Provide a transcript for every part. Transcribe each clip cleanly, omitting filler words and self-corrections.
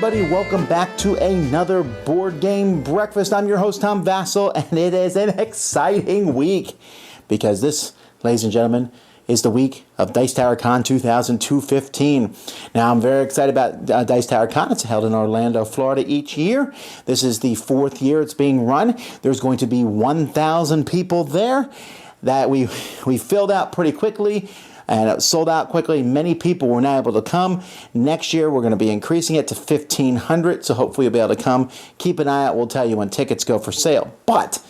everybody, welcome back to another Board Game Breakfast. I'm your host, Tom Vasel, and it is an exciting week because this, ladies and gentlemen, is the week of Dice Tower Con 2015. Now, I'm very excited about Dice Tower Con. It's held in Orlando, Florida each year. This is the fourth year it's being run. There's going to be 1,000 people there that we filled out pretty quickly. And it sold out quickly. Many people were not able to come. Next year, we're going to be increasing it to 1,500, so hopefully you'll be able to come. Keep an eye out. We'll tell you when tickets go for sale. But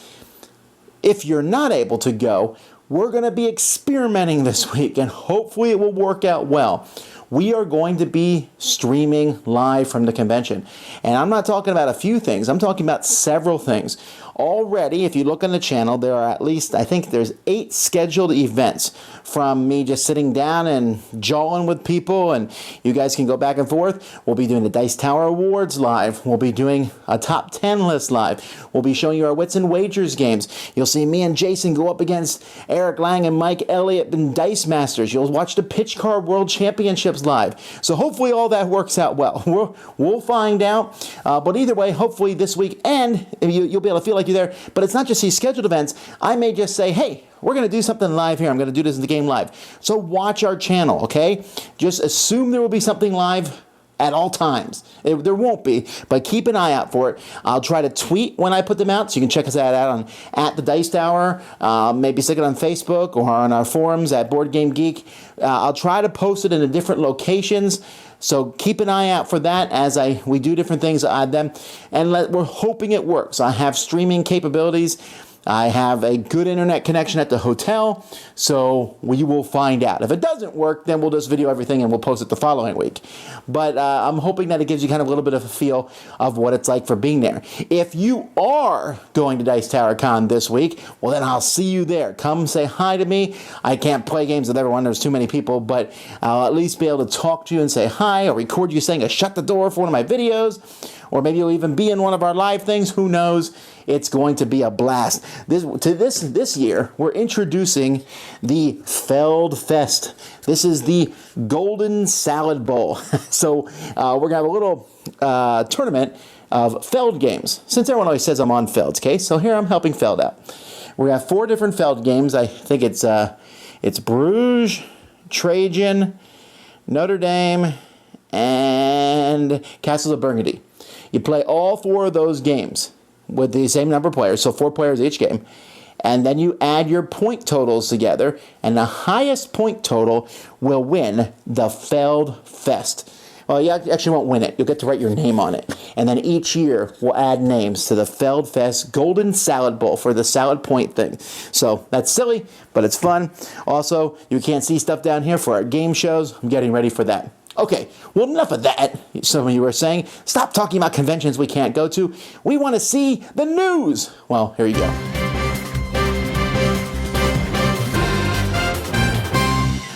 if you're not able to go, we're going to be experimenting this week, and hopefully it will work out well. We are going to be streaming live from the convention. And I'm not talking about a few things. I'm talking about several things. Already, if you look on the channel, there are at least, I think there's 8 scheduled events from me just sitting down and jawing with people, and you guys can go back and forth. We'll be doing the Dice Tower Awards live. We'll be doing a top 10 list live. We'll be showing you our Wits and Wagers games. You'll see me and Jason go up against Eric Lang and Mike Elliott and Dice Masters. You'll watch the Pitch Card World Championships live. So hopefully all that works out well. We'll find out. But either way, hopefully this week, and you'll be able to feel like you're there. But it's not just these scheduled events. I may just say, hey, we're going to do something live here. I'm going to do this in the game live. So watch our channel, okay? Just assume there will be something live at all times. There won't be, but keep an eye out for it. I'll try to tweet when I put them out, so you can check us out on at the Dice Tower. Maybe stick it on Facebook or on our forums at Board Game Geek. I'll try to post it in the different locations. So keep an eye out for that as we do different things, add them, and we're hoping it works. I have streaming capabilities. I have a good internet connection at the hotel, so we will find out. If it doesn't work, then we'll just video everything and we'll post it the following week. But I'm hoping that it gives you kind of a little bit of a feel of what it's like for being there. If you are going to Dice Tower Con this week, well, then I'll see you there. Come say hi to me. I can't play games with everyone. There's too many people, but I'll at least be able to talk to you and say hi, or record you saying a shut the door for one of my videos, or maybe you'll even be in one of our live things. Who knows? It's going to be a blast. This year, we're introducing the Feld Fest. This is the Golden Salad Bowl. So we're going to have a little tournament of Feld games. Since everyone always says I'm on Feld's case, so here I'm helping Feld out. We have 4 different Feld games. I think it's Bruges, Trajan, Notre Dame, and Castles of Burgundy. You play all 4 of those games with the same number of players, so 4 players each game, and then you add your point totals together, and the highest point total will win the Feld Fest. Well, you actually won't win it. You'll get to write your name on it. And then each year, we'll add names to the Feld Fest Golden Salad Bowl for the salad point thing. So that's silly, but it's fun. Also, you can't see stuff down here for our game shows. I'm getting ready for that. Okay, well, enough of that. Some of you were saying, stop talking about conventions we can't go to. We want to see the news. Well, here you go.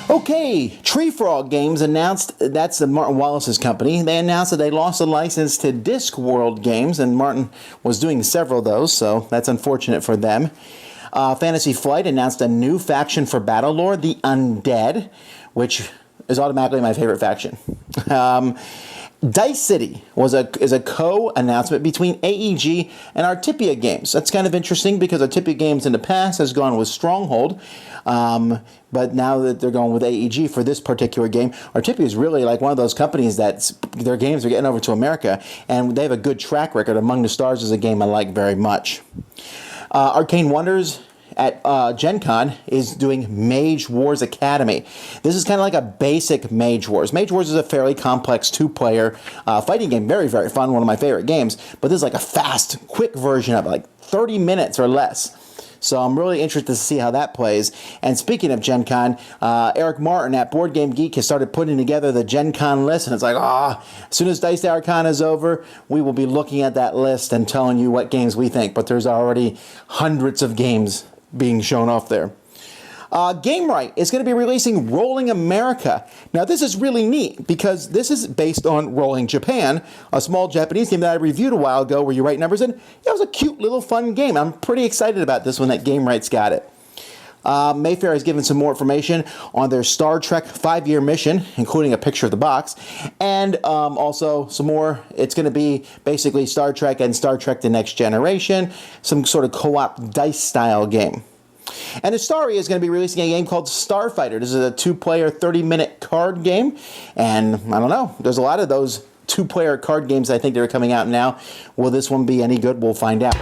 Okay, Tree Frog Games announced, that's the Martin Wallace's company, they announced that they lost a license to Discworld Games, and Martin was doing several of those, so that's unfortunate for them. Fantasy Flight announced a new faction for Battlelore, the Undead, which is automatically my favorite faction. Dice City is a co-announcement between AEG and Artipia Games. That's kind of interesting because Artipia Games in the past has gone with Stronghold, but now that they're going with AEG for this particular game, Artipia is really like one of those companies that their games are getting over to America, and they have a good track record. Among the Stars is a game I like very much. Arcane Wonders at Gen Con is doing Mage Wars Academy. This is kind of like a basic Mage Wars. Mage Wars is a fairly complex 2-player fighting game. Very, very fun. One of my favorite games. But this is like a fast, quick version of it, like 30 minutes or less. So I'm really interested to see how that plays. And speaking of Gen Con, Eric Martin at Board Game Geek has started putting together the Gen Con list. And it's like, as soon as Dice Tower Con is over, we will be looking at that list and telling you what games we think. But there's already hundreds of games being shown off there. Gamewright is going to be releasing Rolling America. Now, this is really neat because this is based on Rolling Japan, a small Japanese game that I reviewed a while ago where you write numbers in. It was a cute little fun game. I'm pretty excited about this one that Gamewright's got it. Mayfair has given some more information on their Star Trek 5-year mission, including a picture of the box, and also some more. It's going to be basically Star Trek and Star Trek The Next Generation, some sort of co-op dice-style game. And Astari is going to be releasing a game called Starfighter. This is a 2-player, 30-minute card game, and I don't know, there's a lot of those 2-player card games I think that are coming out now. Will this one be any good? We'll find out.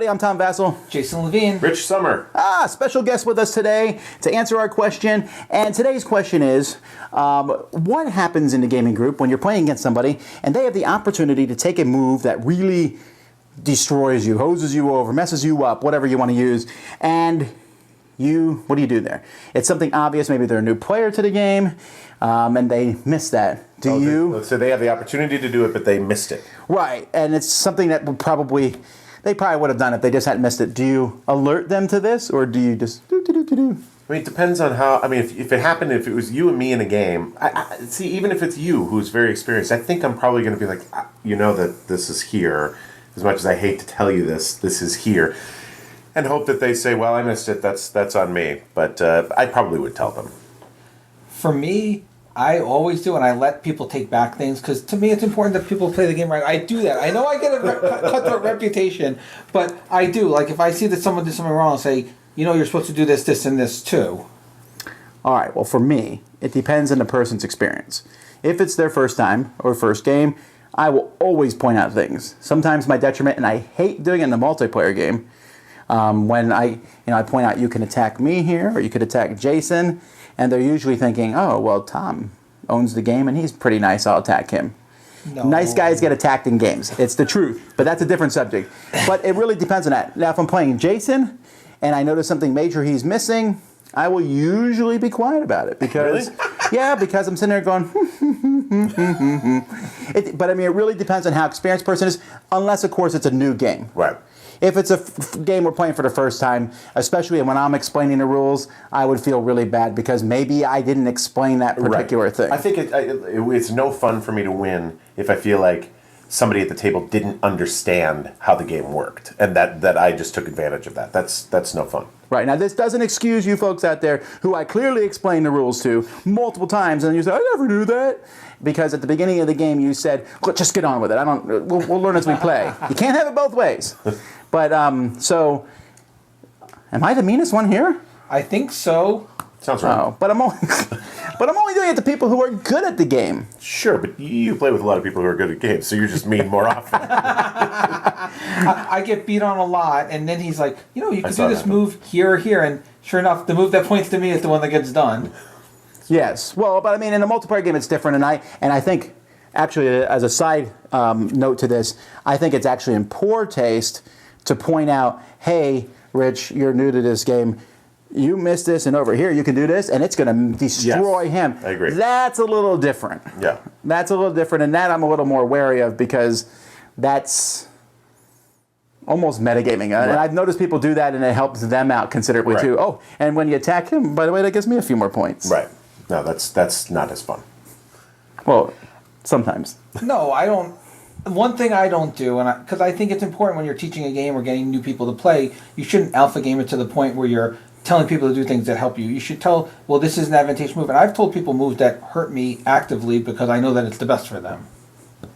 I'm Tom Vasel. Jason Levine. Rich Summer. Special guest with us today to answer our question. And today's question is, what happens in the gaming group when you're playing against somebody and they have the opportunity to take a move that really destroys you, hoses you over, messes you up, whatever you want to use, and what do you do there? It's something obvious. Maybe they're a new player to the game, and they miss that. So they have the opportunity to do it, but they missed it. Right, and it's something that they probably would have done if they just hadn't missed it. Do you alert them to this, or do you just do? I mean, it depends on how. I mean, if it happened, if it was you and me in a game, see, even if it's you who's very experienced, I think I'm probably going to be like, you know that this is here. As much as I hate to tell you this is here, and hope that they say, well, I missed it. That's on me. But I probably would tell them. For me, I always do, and I let people take back things, because to me it's important that people play the game right. I do that. I know I get a cutthroat reputation, but I do. Like, if I see that someone did something wrong, I'll say, you're supposed to do this, this, and this too. All right, well, for me, it depends on the person's experience. If it's their first time or first game, I will always point out things. Sometimes my detriment, and I hate doing it in a multiplayer game, when I point out you can attack me here, or you could attack Jason, and they're usually thinking, oh, well, Tom owns the game and he's pretty nice, I'll attack him. No. Nice guys get attacked in games. It's the truth, but that's a different subject. But it really depends on that. Now, if I'm playing Jason and I notice something major he's missing, I will usually be quiet about it. Because, really? Yeah, because I'm sitting there going, But I mean, it really depends on how experienced the person is, unless, of course, it's a new game. Right. If it's a game we're playing for the first time, especially when I'm explaining the rules, I would feel really bad because maybe I didn't explain that particular thing. I think it's no fun for me to win if I feel like somebody at the table didn't understand how the game worked and that I just took advantage of that. That's no fun. Right. Now, this doesn't excuse you folks out there who I clearly explained the rules to multiple times, and you say, I never knew that. Because at the beginning of the game you said, look, just get on with it. We'll learn as we play. You can't have it both ways. But, so, am I the meanest one here? I think so. Sounds right. Oh, but I'm only doing it to people who are good at the game. Sure, but you play with a lot of people who are good at games, so you're just mean more often. I get beat on a lot, and then he's like, you can do this move here or here, and sure enough, the move that points to me is the one that gets done. Yes. Well, but I mean, in a multiplayer game, it's different, and I think, actually, as a side note to this, I think it's actually in poor taste to point out, hey, Rich, you're new to this game. You missed this, and over here you can do this, and it's going to destroy him. I agree. That's a little different. Yeah. That's a little different, and that I'm a little more wary of because that's almost metagaming. Right. And I've noticed people do that, and it helps them out considerably too. Oh, and when you attack him, by the way, that gives me a few more points. Right. No, that's not as fun. Well, sometimes. No, I don't. One thing I don't do, because I think it's important when you're teaching a game or getting new people to play, you shouldn't alpha game it to the point where you're telling people to do things that help you. You should tell, well, this is an advantageous move. And I've told people moves that hurt me actively because I know that it's the best for them.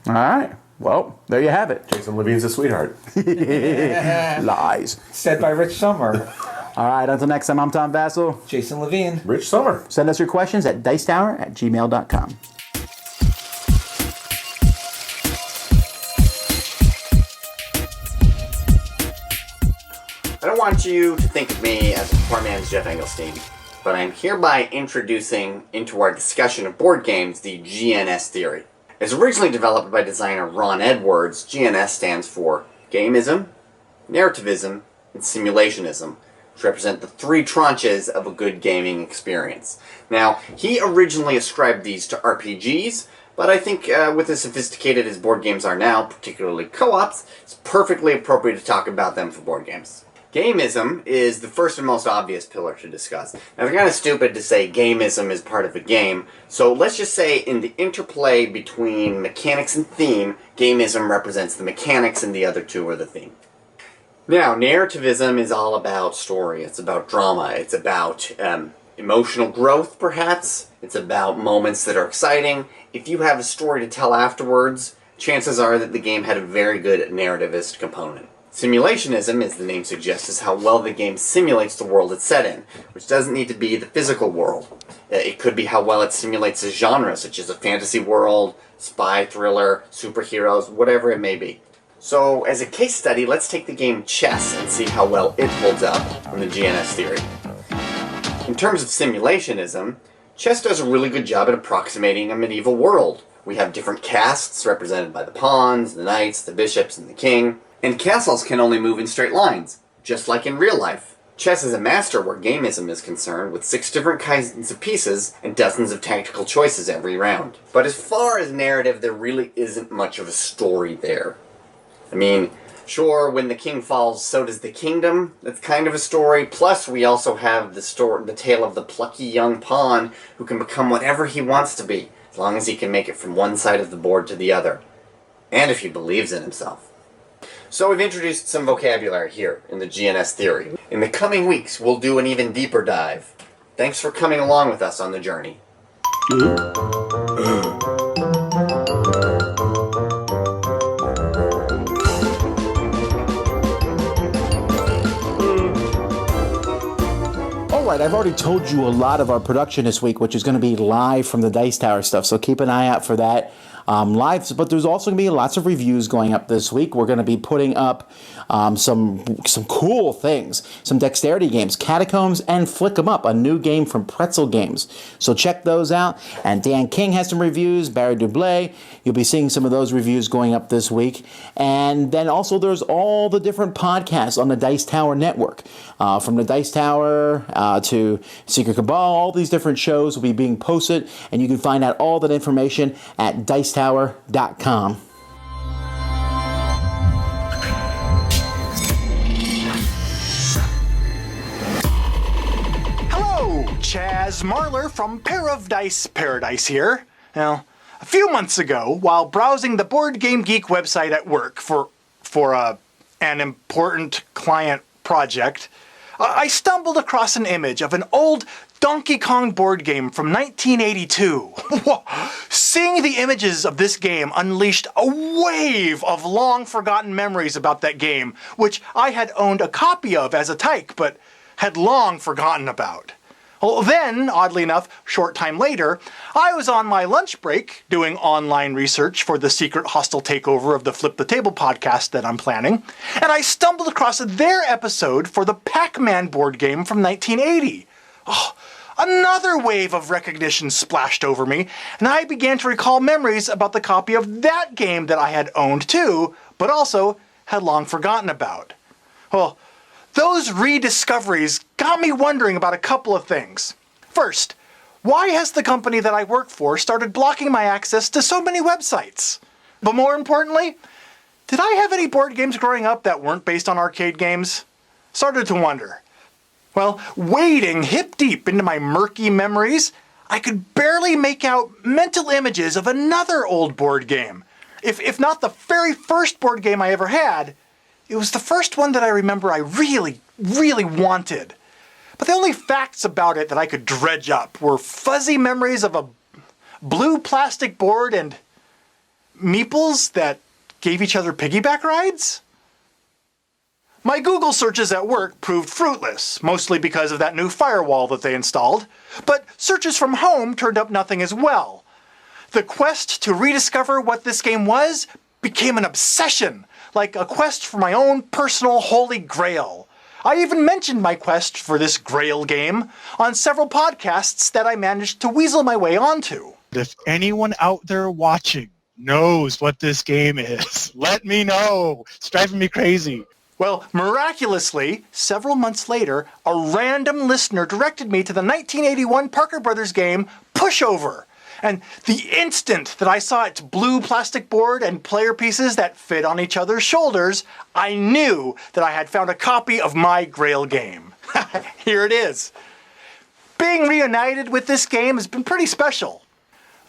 All right. Well, there you have it. Jason Levine's a sweetheart. Lies. Said by Rich Summer. All right, until next time, I'm Tom Vasel. Jason Levine. Rich Summer. Send us your questions at dicetower@gmail.com. I don't want you to think of me as a poor man's Jeff Engelstein, but I'm hereby introducing into our discussion of board games the GMS Theory. It was originally developed by designer Ron Edwards. GMS stands for Gameism, Narrativism, and Simulationism, which represent the three tranches of a good gaming experience. Now, he originally ascribed these to RPGs, but I think with as sophisticated as board games are now, particularly co-ops, it's perfectly appropriate to talk about them for board games. Gamism is the first and most obvious pillar to discuss. Now, it's kind of stupid to say gamism is part of a game, so let's just say in the interplay between mechanics and theme, gamism represents the mechanics and the other two are the theme. Now, narrativism is all about story. It's about drama. It's about emotional growth, perhaps. It's about moments that are exciting. If you have a story to tell afterwards, chances are that the game had a very good narrativist component. Simulationism, as the name suggests, is how well the game simulates the world it's set in, which doesn't need to be the physical world. It could be how well it simulates a genre, such as a fantasy world, spy thriller, superheroes, whatever it may be. So, as a case study, let's take the game chess and see how well it holds up from the GNS theory. In terms of simulationism, chess does a really good job at approximating a medieval world. We have different castes represented by the pawns, the knights, the bishops, and the king. And castles can only move in straight lines, just like in real life. Chess is a master where gamism is concerned, with 6 different kinds of pieces and dozens of tactical choices every round. But as far as narrative, there really isn't much of a story there. I mean, sure, when the king falls, so does the kingdom. That's kind of a story. Plus, we also have the tale of the plucky young pawn who can become whatever he wants to be, as long as he can make it from one side of the board to the other. And if he believes in himself. So we've introduced some vocabulary here in the GNS theory. In the coming weeks, we'll do an even deeper dive. Thanks for coming along with us on the journey. Alright, I've already told you a lot of our production this week, which is going to be live from the Dice Tower stuff, so keep an eye out for that. Live, but there's also going to be lots of reviews going up this week. We're going to be putting up some cool things, some dexterity games, Catacombs and Flick 'em Up, a new game from Pretzel Games. So check those out. And Dan King has some reviews, Barry Dublé. You'll be seeing some of those reviews going up this week. And then also there's all the different podcasts on the Dice Tower network. From the Dice Tower to Secret Cabal, all these different shows will be being posted, and you can find out all that information at dicetower.com. Hello, Chaz Marler from Pair of Dice Paradise here. Now, a few months ago, while browsing the Board Game Geek website at work for an important client project, I stumbled across an image of an old Donkey Kong board game from 1982. Seeing the images of this game unleashed a wave of long-forgotten memories about that game, which I had owned a copy of as a tyke, but had long forgotten about. Well, then, oddly enough, short time later, I was on my lunch break doing online research for the secret hostile takeover of the Flip the Table podcast that I'm planning, and I stumbled across their episode for the Pac-Man board game from 1980. Another wave of recognition splashed over me, and I began to recall memories about the copy of that game that I had owned too, but also had long forgotten about. Well, those rediscoveries got me wondering about a couple of things. First, why has the company that I work for started blocking my access to so many websites? But more importantly, did I have any board games growing up that weren't based on arcade games? Started to wonder. Well, wading hip deep into my murky memories, I could barely make out mental images of another old board game. If not the very first board game I ever had, it was the first one that I remember I really, really wanted. But the only facts about it that I could dredge up were fuzzy memories of a blue plastic board and meeples that gave each other piggyback rides? My Google searches at work proved fruitless, mostly because of that new firewall that they installed, but searches from home turned up nothing as well. The quest to rediscover what this game was became an obsession, like a quest for my own personal holy grail. I even mentioned my quest for this grail game on several podcasts that I managed to weasel my way onto. If anyone out there watching knows what this game is, let me know. It's driving me crazy. Well, miraculously, several months later, a random listener directed me to the 1981 Parker Brothers game Pushover. And the instant that I saw its blue plastic board and player pieces that fit on each other's shoulders, I knew that I had found a copy of my Grail game. Here it is. Being reunited with this game has been pretty special.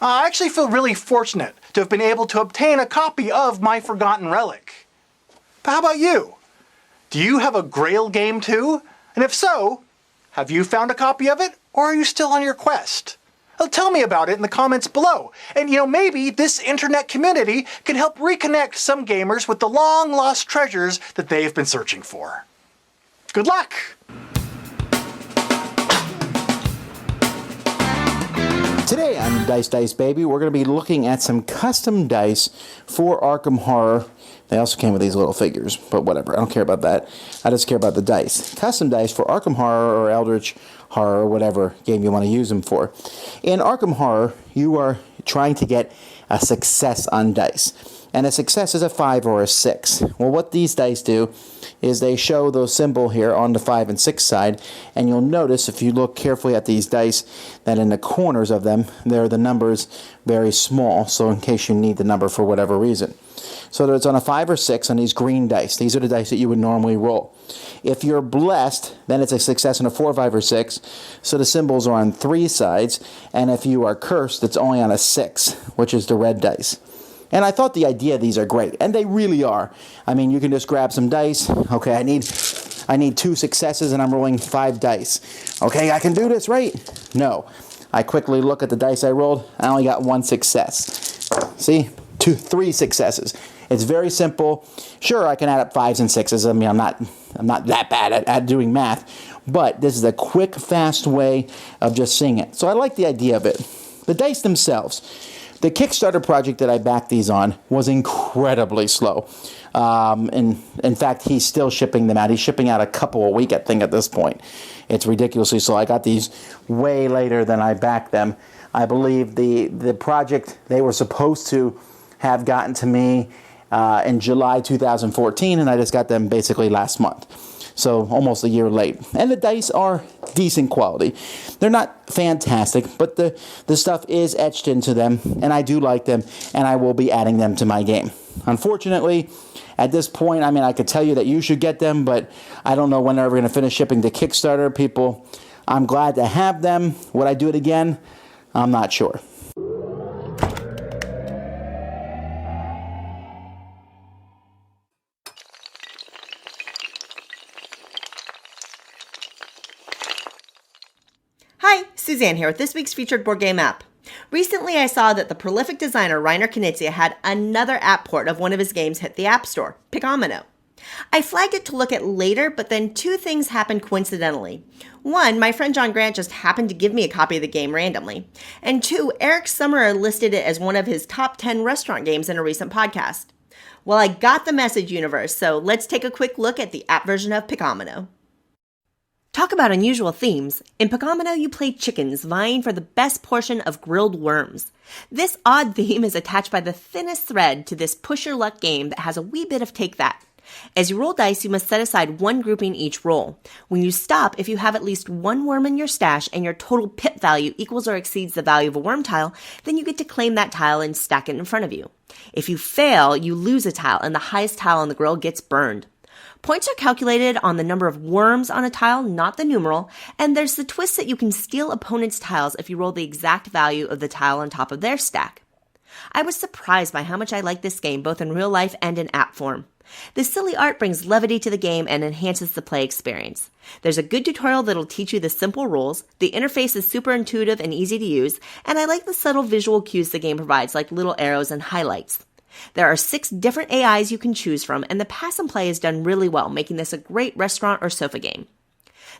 I actually feel really fortunate to have been able to obtain a copy of my forgotten relic. But how about you? Do you have a Grail game too? And if so, have you found a copy of it, or are you still on your quest? Well, tell me about it in the comments below. And maybe this internet community can help reconnect some gamers with the long-lost treasures that they've been searching for. Good luck! Today on Dice Baby, we're going to be looking at some custom dice for Arkham Horror. They also came with these little figures, but whatever. I don't care about that. I just care about the dice. Custom dice for Arkham Horror or Eldritch Horror or whatever game you want to use them for. In Arkham Horror, you are trying to get a success on dice. And a success is a 5 or a 6. Well, what these dice do is they show those symbol here on the 5 and 6 side, and you'll notice if you look carefully at these dice that in the corners of them, there are the numbers very small, so in case you need the number for whatever reason. So that it's on a 5 or 6 on these green dice. These are the dice that you would normally roll. If you're blessed, then it's a success on a 4, 5, or 6, so the symbols are on 3 sides, and if you are cursed, it's only on a 6, which is the red dice. And I thought the idea of these are great, and they really are. I mean, you can just grab some dice. Okay, I need 2 successes, and I'm rolling 5 dice. Okay, I can do this, right? No. I quickly look at the dice I rolled. I only got 1 success. See? 3 successes. It's very simple. Sure, I can add up 5s and 6s. I mean, I'm not that bad at doing math, but this is a quick, fast way of just seeing it. So I like the idea of it. The dice themselves. The Kickstarter project that I backed these on was incredibly slow. In fact, he's still shipping them out. He's shipping out a couple a week, I think, at this point. It's ridiculously slow. I got these way later than I backed them. I believe the project, they were supposed to have gotten to me in July 2014, and I just got them basically last month. So almost a year late. And the dice are decent quality. They're not fantastic, but the stuff is etched into them, and I do like them, and I will be adding them to my game. Unfortunately, at this point, I mean, I could tell you that you should get them, but I don't know when they're ever going to finish shipping to Kickstarter. People, I'm glad to have them. Would I do it again? I'm not sure. Hi, Suzanne here with this week's featured board game app. Recently, I saw that the prolific designer Reiner Knizia had another app port of one of his games hit the App Store, Pickomino. I flagged it to look at later, but then 2 things happened coincidentally. 1, my friend John Grant just happened to give me a copy of the game randomly. And 2, Eric Summerer listed it as one of his top 10 restaurant games in a recent podcast. Well, I got the message, universe, so let's take a quick look at the app version of Pickomino. Talk about unusual themes. In Pickomino, you play chickens vying for the best portion of grilled worms. This odd theme is attached by the thinnest thread to this push your luck game that has a wee bit of take that. As you roll dice, you must set aside 1 grouping each roll. When you stop, if you have at least 1 worm in your stash and your total pip value equals or exceeds the value of a worm tile, then you get to claim that tile and stack it in front of you. If you fail, you lose a tile and the highest tile on the grill gets burned. Points are calculated on the number of worms on a tile, not the numeral, and there's the twist that you can steal opponents' tiles if you roll the exact value of the tile on top of their stack. I was surprised by how much I like this game both in real life and in app form. The silly art brings levity to the game and enhances the play experience. There's a good tutorial that'll teach you the simple rules, the interface is super intuitive and easy to use, and I like the subtle visual cues the game provides like little arrows and highlights. There are 6 different AIs you can choose from, and the pass and play is done really well, making this a great restaurant or sofa game.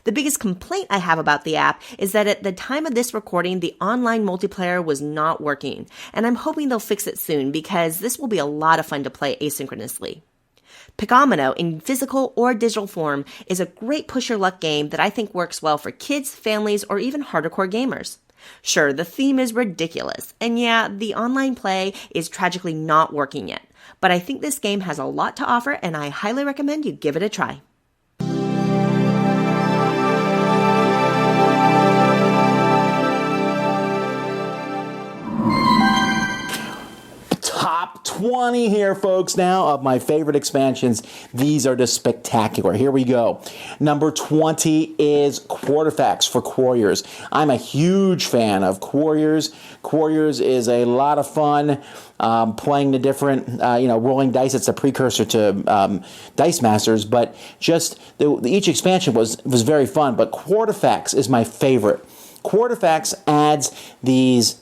The biggest complaint I have about the app is that at the time of this recording, the online multiplayer was not working, and I'm hoping they'll fix it soon because this will be a lot of fun to play asynchronously. Pickomino, in physical or digital form, is a great push-your-luck game that I think works well for kids, families, or even hardcore gamers. Sure, the theme is ridiculous, and yeah, the online play is tragically not working yet, but I think this game has a lot to offer and I highly recommend you give it a try. top 20 here, folks, now of my favorite expansions. These are just spectacular. Here we go. Number 20 is Quarterfacts for Quarriors. I'm a huge fan of Quarriors. Quarriors is a lot of fun. Playing the different, rolling dice. It's a precursor to Dice Masters, but just each expansion was very fun. But Quarterfacts is my favorite. Quarterfacts adds these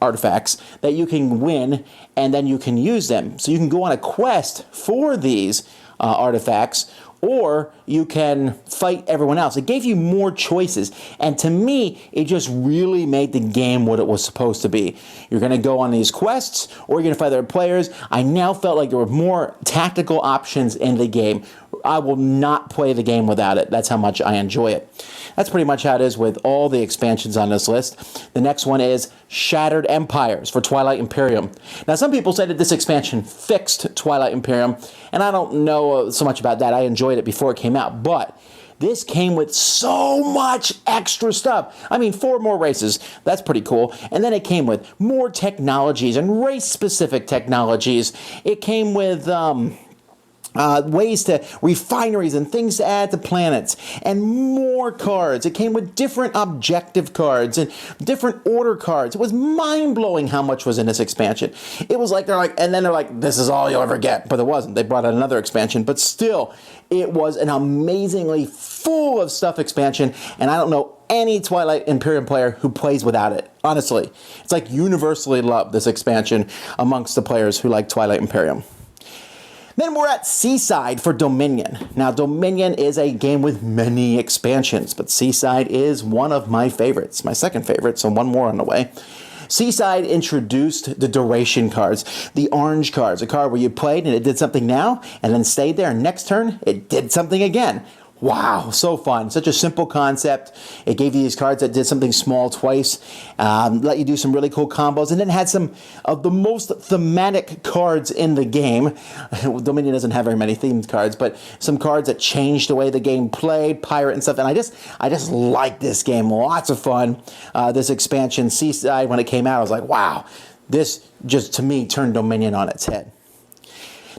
artifacts that you can win, and then you can use them. So you can go on a quest for these artifacts, or you can fight everyone else. It gave you more choices, and to me, it just really made the game what it was supposed to be. You're going to go on these quests, or you're going to fight other players. I now felt like there were more tactical options in the game. I will not play the game without it. That's how much I enjoy it. That's pretty much how it is with all the expansions on this list. The next one is Shattered Empires for Twilight Imperium. Now, some people say that this expansion fixed Twilight Imperium, and I don't know so much about that. I enjoyed it before it came out, but this came with so much extra stuff. I mean, 4 more races. That's pretty cool. And then it came with more technologies and race-specific technologies. It came with ways to refineries and things to add to planets, and more cards. It came with different objective cards and different order cards. It was mind-blowing how much was in this expansion. It was like they're like, this is all you'll ever get, but it wasn't. They brought out another expansion, but still, it was an amazingly full of stuff expansion, and I don't know any Twilight Imperium player who plays without it. Honestly, it's like universally loved, this expansion, amongst the players who like Twilight Imperium. Then we're at Seaside for Dominion. Now, Dominion is a game with many expansions, but Seaside is one of my favorites, my second favorite, so one more on the way. Seaside introduced the duration cards, the orange cards, a card where you played and it did something now, and then stayed there, and next turn, it did something again. Wow, so fun. Such a simple concept. It gave you these cards that did something small twice, let you do some really cool combos, and then had some of the most thematic cards in the game. Dominion doesn't have very many themed cards, but some cards that changed the way the game played, pirate and stuff, and I just like this game. Lots of fun. This expansion, Seaside, when it came out, I was like, wow, this just, to me, turned Dominion on its head.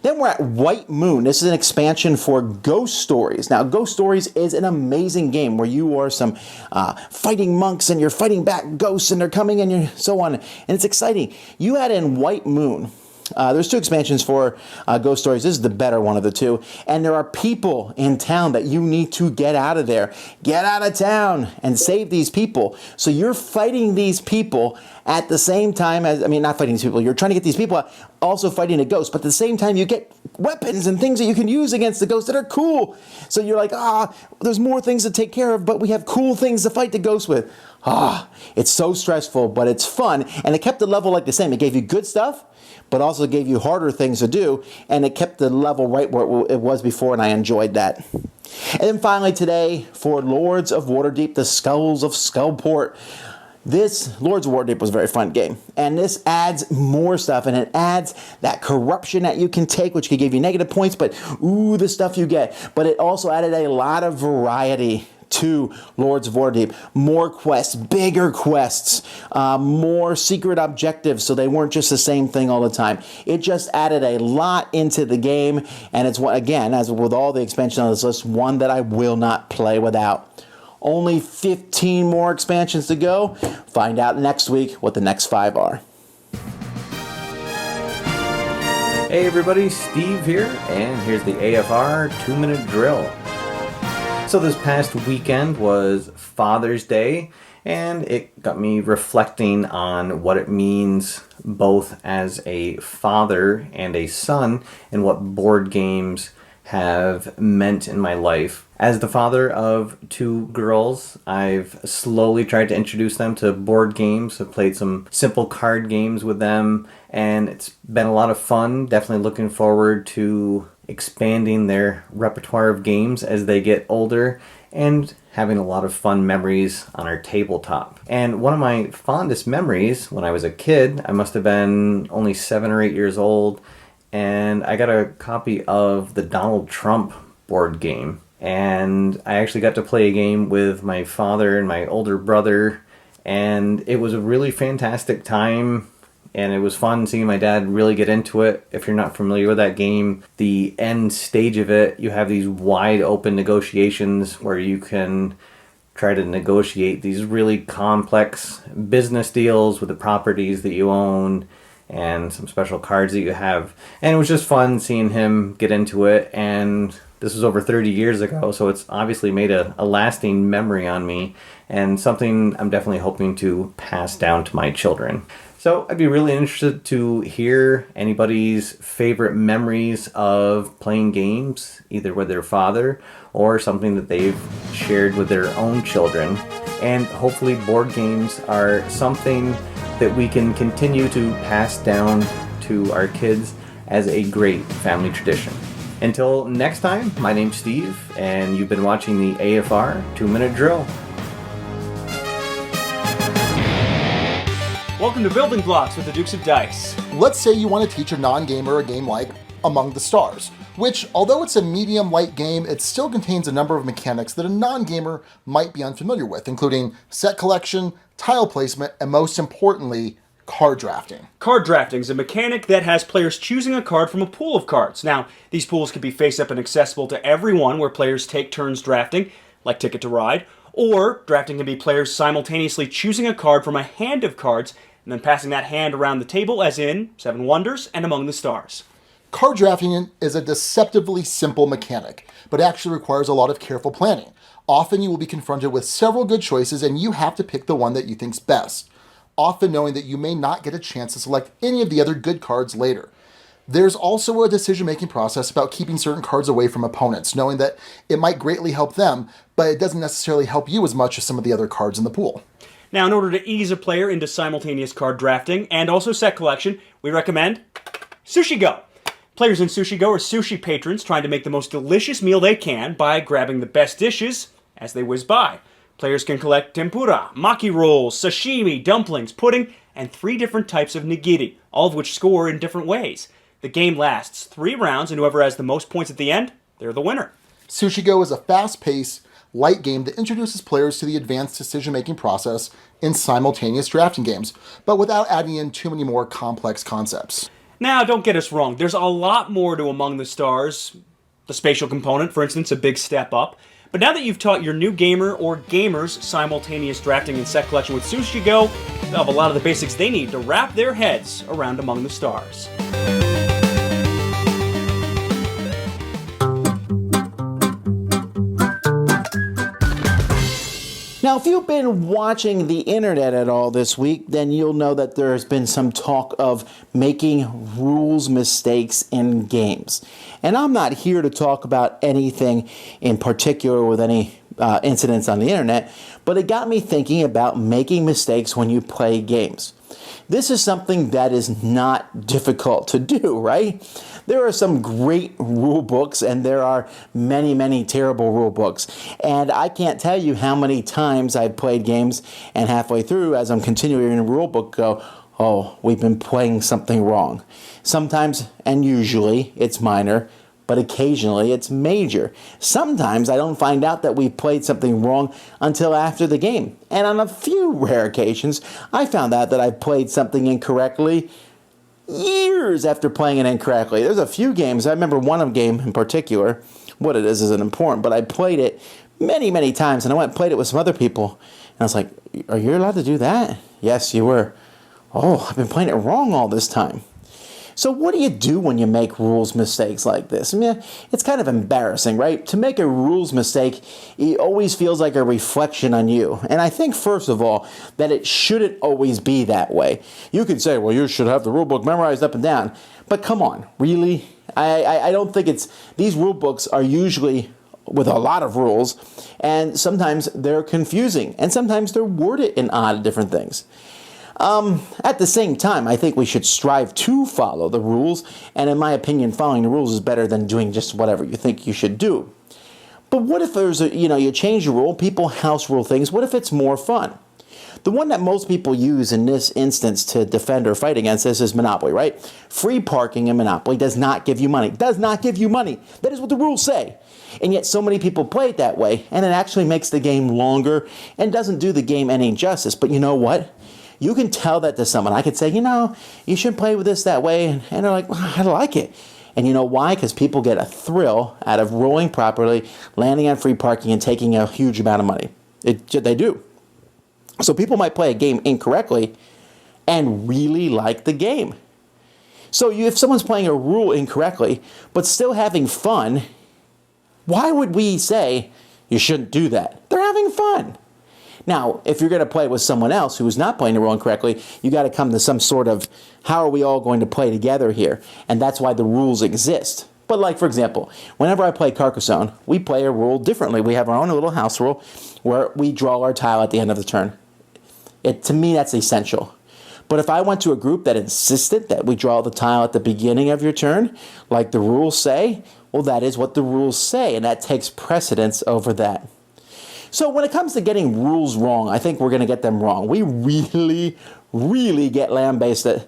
Then we're at White Moon. This is an expansion for Ghost Stories. Now, Ghost Stories is an amazing game where you are some fighting monks and you're fighting back ghosts and they're coming and so on. And it's exciting. You add in White Moon. There's 2 expansions for Ghost Stories. This is the better one of the 2. And there are people in town that you need to get out of there. Get out of town and save these people. So you're fighting these people at the same time as, not fighting these people. You're trying to get these people out, also fighting a ghost. But at the same time, you get weapons and things that you can use against the ghosts that are cool. So you're like, there's more things to take care of, but we have cool things to fight the ghosts with. It's so stressful, but it's fun. And it kept the level like the same. It gave you good stuff, but also gave you harder things to do, and it kept the level right where it was before, and I enjoyed that. And then finally today, for Lords of Waterdeep, the Skulls of Skullport. This Lords of Waterdeep was a very fun game, and this adds more stuff, and it adds that corruption that you can take, which could give you negative points, but the stuff you get. But it also added a lot of variety to Lords of Waterdeep. More quests, bigger quests, more secret objectives, so they weren't just the same thing all the time. It just added a lot into the game, and it's, again, as with all the expansions on this list, one that I will not play without. Only 15 more expansions to go. Find out next week what the next 5 are. Hey everybody, Steve here, and here's the AFR 2 Minute Drill. So this past weekend was Father's Day, and it got me reflecting on what it means both as a father and a son, and what board games have meant in my life. As the father of 2 girls, I've slowly tried to introduce them to board games. I've played some simple card games with them, and it's been a lot of fun. Definitely looking forward to expanding their repertoire of games as they get older, and having a lot of fun memories on our tabletop. And one of my fondest memories, when I was a kid, I must have been only 7 or 8 years old, and I got a copy of the Donald Trump board game. And I actually got to play a game with my father and my older brother, and it was a really fantastic time And it was fun seeing my dad really get into it. If you're not familiar with that game, the end stage of it, you have these wide open negotiations where you can try to negotiate these really complex business deals with the properties that you own and some special cards that you have. And it was just fun seeing him get into it. And this was over 30 years ago, so it's obviously made a lasting memory on me and something I'm definitely hoping to pass down to my children. So I'd be really interested to hear anybody's favorite memories of playing games, either with their father or something that they've shared with their own children. And hopefully board games are something that we can continue to pass down to our kids as a great family tradition. Until next time, my name's Steve, and you've been watching the AFR 2 Minute Drill. Welcome to Building Blocks with the Dukes of Dice. Let's say you want to teach a non-gamer a game like Among the Stars, which, although it's a medium-light game, it still contains a number of mechanics that a non-gamer might be unfamiliar with, including set collection, tile placement, and most importantly, card drafting. Card drafting is a mechanic that has players choosing a card from a pool of cards. Now, these pools can be face-up and accessible to everyone, where players take turns drafting, like Ticket to Ride, or drafting can be players simultaneously choosing a card from a hand of cards and then passing that hand around the table, as in Seven Wonders and Among the Stars. Card drafting is a deceptively simple mechanic, but actually requires a lot of careful planning. Often you will be confronted with several good choices and you have to pick the one that you think's best, often knowing that you may not get a chance to select any of the other good cards later. There's also a decision-making process about keeping certain cards away from opponents, knowing that it might greatly help them, but it doesn't necessarily help you as much as some of the other cards in the pool. Now, in order to ease a player into simultaneous card drafting and also set collection, we recommend Sushi Go. Players in Sushi Go are sushi patrons trying to make the most delicious meal they can by grabbing the best dishes as they whiz by. Players can collect tempura, maki rolls, sashimi, dumplings, pudding, and 3 different types of nigiri, all of which score in different ways. The game lasts 3 rounds, and whoever has the most points at the end, they're the winner. Sushi Go is a fast-paced, light game that introduces players to the advanced decision-making process in simultaneous drafting games, but without adding in too many more complex concepts. Now, don't get us wrong, there's a lot more to Among the Stars. The spatial component, for instance, a big step up. But now that you've taught your new gamer or gamers simultaneous drafting and set collection with Sushi Go, they'll have a lot of the basics they need to wrap their heads around Among the Stars. Now, if you've been watching the internet at all this week, then you'll know that there has been some talk of making rules mistakes in games. And I'm not here to talk about anything in particular with any incidents on the internet, but it got me thinking about making mistakes when you play games. This is something that is not difficult to do, right? There are some great rule books and there are many, many terrible rule books. And I can't tell you how many times I've played games and halfway through, as I'm continuing in the rule book, go, oh, we've been playing something wrong. Sometimes, and usually, it's minor, but occasionally it's major. Sometimes I don't find out that we played something wrong until after the game. And on a few rare occasions, I found out that I played something incorrectly years after playing it incorrectly. There's a few games, I remember one game in particular, what it is isn't important, but I played it many, many times, and I went and played it with some other people, and I was like, are you allowed to do that? Yes, you were. Oh, I've been playing it wrong all this time. So what do you do when you make rules mistakes like this? I mean, it's kind of embarrassing, right? To make a rules mistake, it always feels like a reflection on you. And I think, first of all, that it shouldn't always be that way. You could say, well, you should have the rule book memorized up and down. But come on, really? I don't think it's... These rule books are usually with a lot of rules, and sometimes they're confusing, and sometimes they're worded in odd different things. At the same time, I think we should strive to follow the rules, and in my opinion, following the rules is better than doing just whatever you think you should do. But what if there's you change the rule, people house rule things, what if it's more fun? The one that most people use in this instance to defend or fight against this is Monopoly, right? Free parking in Monopoly does not give you money. Does not give you money. That is what the rules say. And yet so many people play it that way, and it actually makes the game longer and doesn't do the game any justice. But you know what? You can tell that to someone. I could say, you shouldn't play with this that way. And they're like, well, I like it. And you know why? Because people get a thrill out of rolling properly, landing on free parking, and taking a huge amount of money. They do. So people might play a game incorrectly and really like the game. So if someone's playing a rule incorrectly, but still having fun, why would we say you shouldn't do that? They're having fun. Now, if you're going to play with someone else who is not playing the rule incorrectly, you got to come to some sort of, how are we all going to play together here? And that's why the rules exist. But like, for example, whenever I play Carcassonne, we play a rule differently. We have our own little house rule where we draw our tile at the end of the turn. To me, that's essential. But if I went to a group that insisted that we draw the tile at the beginning of your turn, like the rules say, well, that is what the rules say, and that takes precedence over that. So when it comes to getting rules wrong, I think we're going to get them wrong. We really get lambasted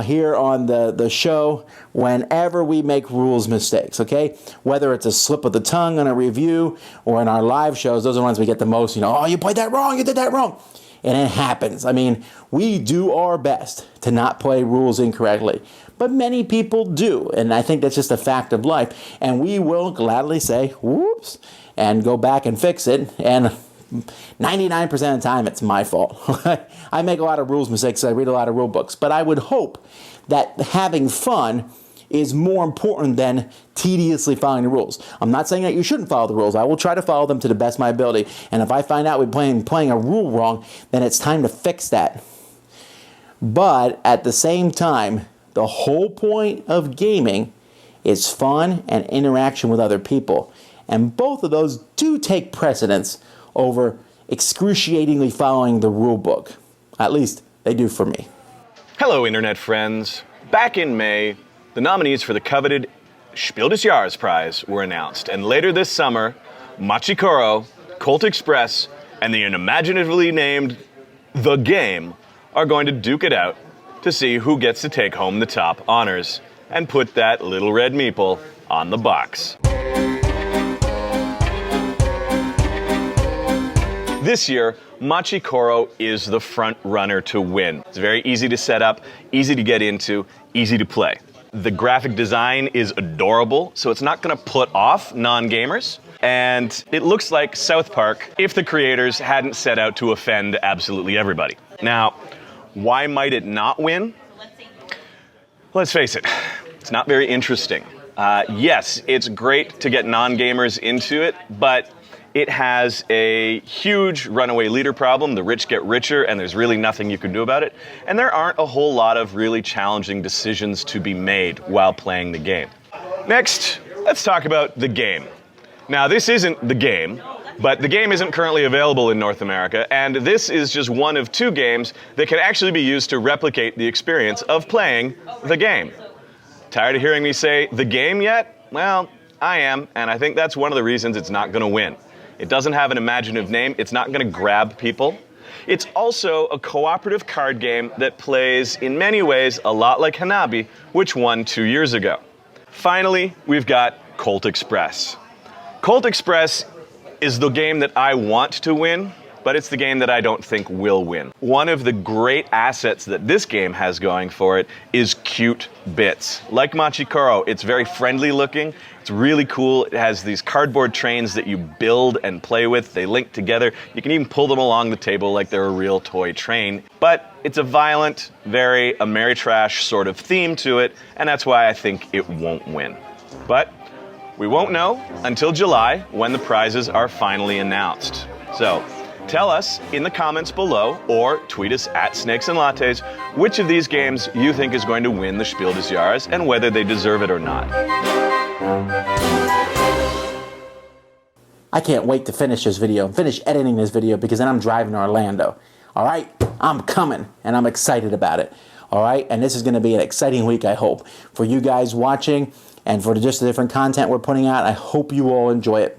here on the show whenever we make rules mistakes, okay? Whether it's a slip of the tongue on a review or in our live shows, those are the ones we get the most, oh, you played that wrong, you did that wrong. And it happens. I mean, we do our best to not play rules incorrectly. But many people do, and I think that's just a fact of life. And we will gladly say, whoops, and go back and fix it. And 99% of the time, it's my fault. I make a lot of rules mistakes. I read a lot of rule books. But I would hope that having fun is more important than tediously following the rules. I'm not saying that you shouldn't follow the rules. I will try to follow them to the best of my ability. And if I find out we're playing a rule wrong, then it's time to fix that. But at the same time, the whole point of gaming is fun and interaction with other people. And both of those do take precedence over excruciatingly following the rule book. At least they do for me. Hello, Internet friends. Back in May, the nominees for the coveted Spiel des Jahres prize were announced. And later this summer, Machikoro, Colt Express, and the unimaginatively named The Game are going to duke it out to see who gets to take home the top honors and put that little red meeple on the box. This year, Machikoro is the front runner to win. It's very easy to set up, easy to get into, easy to play. The graphic design is adorable, so it's not going to put off non-gamers. And it looks like South Park if the creators hadn't set out to offend absolutely everybody. Now, why might it not win? Let's face it, it's not very interesting. Yes, it's great to get non-gamers into it, but it has a huge runaway leader problem. The rich get richer, and there's really nothing you can do about it. And there aren't a whole lot of really challenging decisions to be made while playing the game. Next, let's talk about the game. Now, this isn't the game, but the game isn't currently available in North America, and this is just one of two games that can actually be used to replicate the experience of playing the game. Tired of hearing me say the game yet? Well, I am, and I think that's one of the reasons it's not going to win. It doesn't have an imaginative name. It's not going to grab people. It's also a cooperative card game that plays, in many ways, a lot like Hanabi, which won 2 years ago. Finally, we've got Colt Express. Colt Express is the game that I want to win, but it's the game that I don't think will win. One of the great assets that this game has going for it is cute bits. Like Machikoro, it's very friendly looking. It's really cool. It has these cardboard trains that you build and play with. They link together. You can even pull them along the table like they're a real toy train. But it's a violent, very Ameritrash sort of theme to it, and that's why I think it won't win. But we won't know until July when the prizes are finally announced. So tell us in the comments below or tweet us at Snakes and Lattes which of these games you think is going to win the Spiel des Jahres and whether they deserve it or not. I can't wait to finish this video, finish editing this video, because then I'm driving to Orlando. All right? I'm coming, and I'm excited about it. All right? And this is going to be an exciting week, I hope, for you guys watching and for just the different content we're putting out. I hope you all enjoy it.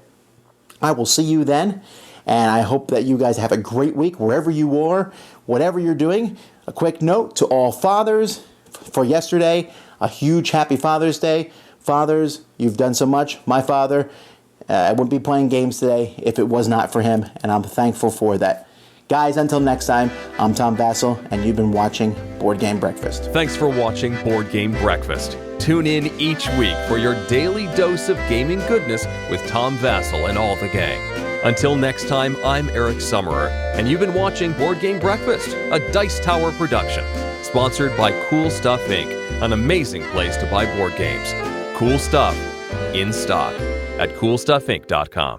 I will see you then, and I hope that you guys have a great week wherever you are, whatever you're doing. A quick note to all fathers for yesterday, a huge happy Father's Day. Fathers, you've done so much. My father, I wouldn't be playing games today if it was not for him, and I'm thankful for that. Guys, until next time, I'm Tom Vasel, and you've been watching Board Game Breakfast. Thanks for watching Board Game Breakfast. Tune in each week for your daily dose of gaming goodness with Tom Vasel and all the gang. Until next time, I'm Eric Summerer, and you've been watching Board Game Breakfast, a Dice Tower production, sponsored by Cool Stuff Inc., an amazing place to buy board games. Cool stuff in stock at coolstuffinc.com.